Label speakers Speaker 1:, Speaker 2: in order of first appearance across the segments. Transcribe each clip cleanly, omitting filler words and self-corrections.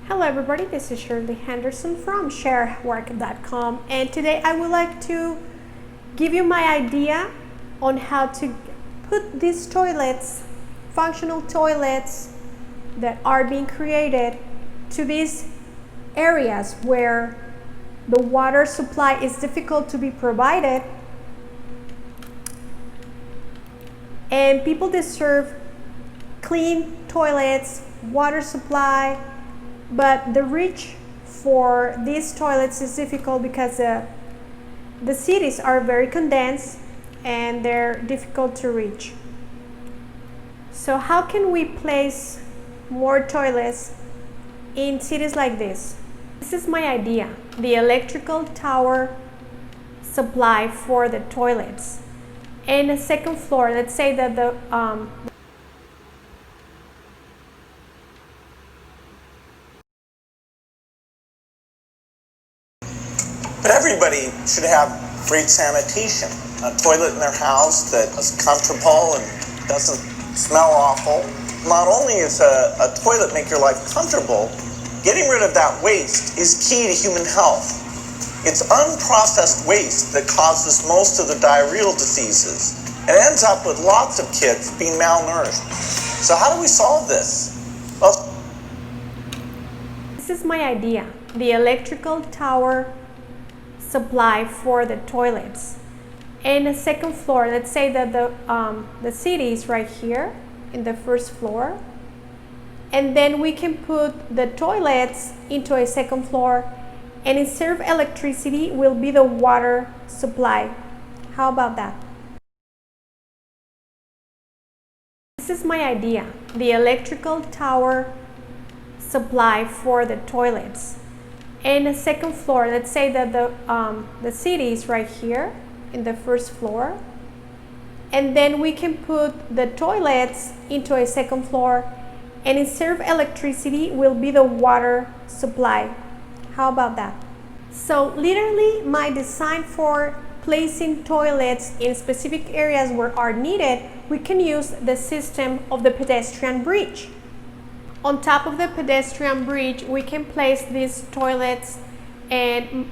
Speaker 1: Hello everybody, this is Shirley Henderson from sharework.com, and today I would like to give you my idea on how to put these toilets, functional toilets that are being created, to these areas where the water supply is difficult to be provided and people deserve clean toilets, water supply. But the reach for these toilets is difficult because the cities are very condensed and they're difficult to reach. So how can we place more toilets in cities like this? This is my idea, the electrical tower supply for the toilets. And the second floor, let's say that
Speaker 2: But everybody should have great sanitation. A toilet in their house that is comfortable and doesn't smell awful. Not only is a toilet make your life comfortable, getting rid of that waste is key to human health. It's unprocessed waste that causes most of the diarrheal diseases. It ends up with lots of kids being malnourished. So how do we solve this? Well,
Speaker 1: this is my idea, the electrical tower supply for the toilets. And the second floor, let's say that the city is right here in the first floor, and then we can put the toilets into a second floor, and instead of electricity will be the water supply. How about that? This is my idea, the electrical tower supply for the toilets. And the second floor, let's say that the city is right here in the first floor, and then we can put the toilets into a second floor, and instead of electricity will be the water supply. How about that? So literally my design for placing toilets in specific areas where are needed, we can use the system of the pedestrian bridge. On top of the pedestrian bridge, we can place these toilets and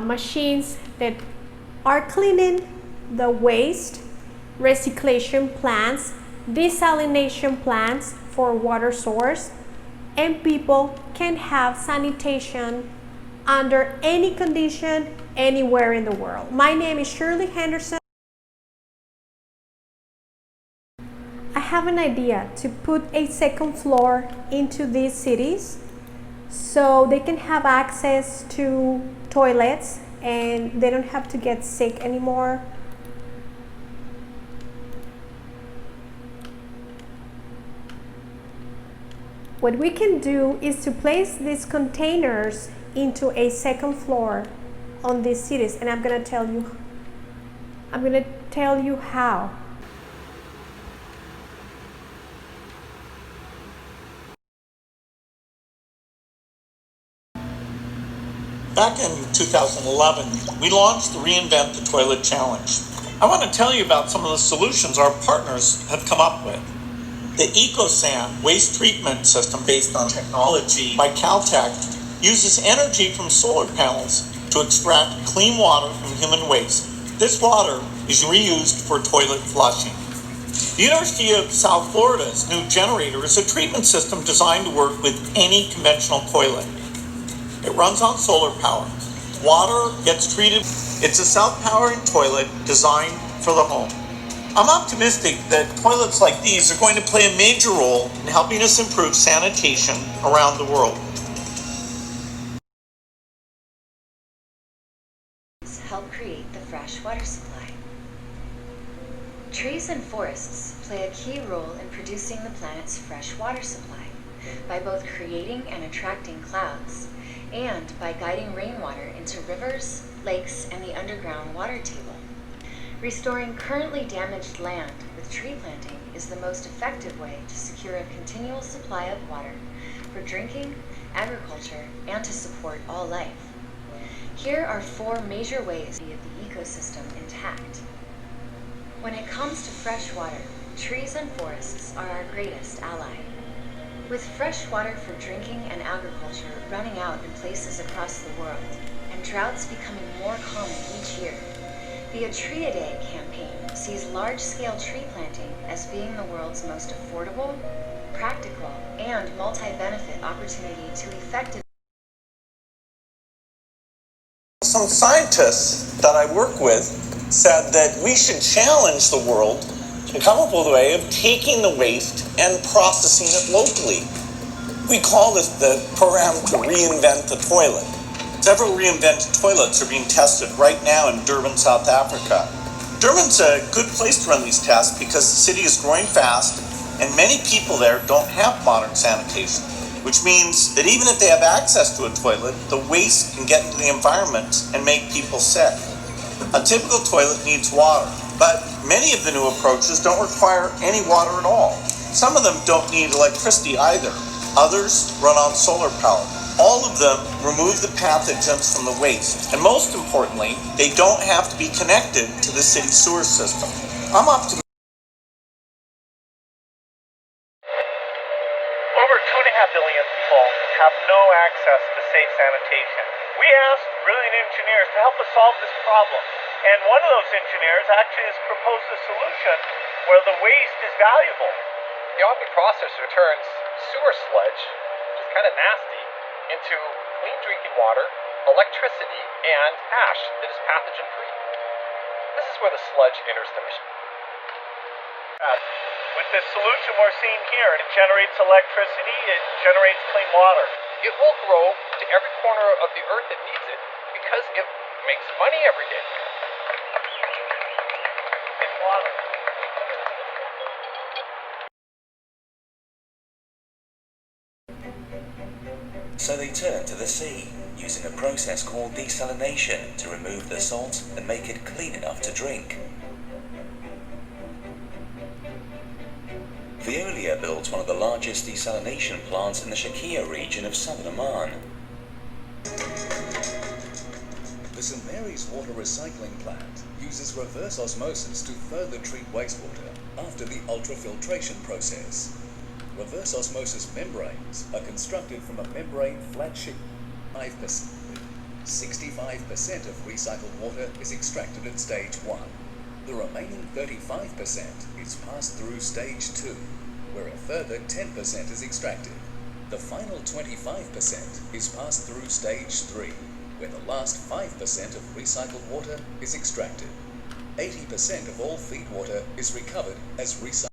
Speaker 1: machines that are cleaning the waste, recyclation plants, desalination plants for water source, and people can have sanitation under any condition anywhere in the world. My name is Shirley Henderson. I have an idea to put a second floor into these cities so they can have access to toilets and they don't have to get sick anymore. What we can do is to place these containers into a second floor on these cities, and I'm going to tell you how.
Speaker 2: back in 2011, we launched the Reinvent the Toilet Challenge. I want to tell you about some of the solutions our partners have come up with. The EcoSan waste treatment system based on technology by Caltech uses energy from solar panels to extract clean water from human waste. This water is reused for toilet flushing. The University of South Florida's new generator is a treatment system designed to work with any conventional toilet. It runs on solar power. Water gets treated. It's a self-powering toilet designed for the home. I'm optimistic that toilets like these are going to play a major role in helping us improve sanitation around the world.
Speaker 3: Help create the fresh water supply. Trees and forests play a key role in producing the planet's fresh water supply by both creating and attracting clouds, and by guiding rainwater into rivers, lakes, and the underground water table. Restoring currently damaged land with tree planting is the most effective way to secure a continual supply of water for drinking, agriculture, and to support all life. Here are 4 major ways to keep the ecosystem intact. When it comes to fresh water, trees and forests are our greatest ally. With fresh water for drinking and agriculture running out in places across the world, and droughts becoming more common each year, the A Tree a Day campaign sees large-scale tree planting as being the world's most affordable, practical, and multi-benefit opportunity to effectively.
Speaker 2: Some scientists that I work with said that we should challenge the world to come up with a way of taking the waste and processing it locally. We call this the program to reinvent the toilet. Several reinvented toilets are being tested right now in Durban, South Africa. Durban's a good place to run these tests because the city is growing fast and many people there don't have modern sanitation, which means that even if they have access to a toilet, the waste can get into the environment and make people sick. A typical toilet needs water, but many of the new approaches don't require any water at all. Some of them don't need electricity either. Others run on solar power. All of them remove the pathogens from the waste. And most importantly, they don't have to be connected to the city sewer system. I'm optimistic. Over 2.5 billion people have no access to safe sanitation. We asked brilliant engineers to help us solve this problem. And one of those engineers actually has proposed a solution where the waste is valuable.
Speaker 4: The Omni processor turns sewer sludge, which is kind of nasty, into clean drinking water, electricity, and ash that is pathogen-free. This is where the sludge enters the machine.
Speaker 2: With this solution we're seeing here, it generates electricity, it generates clean water.
Speaker 4: It will grow to every corner of the earth that needs it because it makes money every day.
Speaker 2: It's water.
Speaker 5: So they turn to the sea, using a process called desalination to remove the salt and make it clean enough to drink. Veolia built one of the largest desalination plants in the Shirley region of southern Oman.
Speaker 6: The St. Mary's water recycling plant uses reverse osmosis to further treat wastewater after the ultrafiltration process. Reverse osmosis membranes are constructed from a membrane flat sheet. 65% of recycled water is extracted at stage 1. The remaining 35% is passed through stage 2, where a further 10% is extracted. The final 25% is passed through stage 3, where the last 5% of recycled water is extracted. 80% of all feed water is recovered as recycled.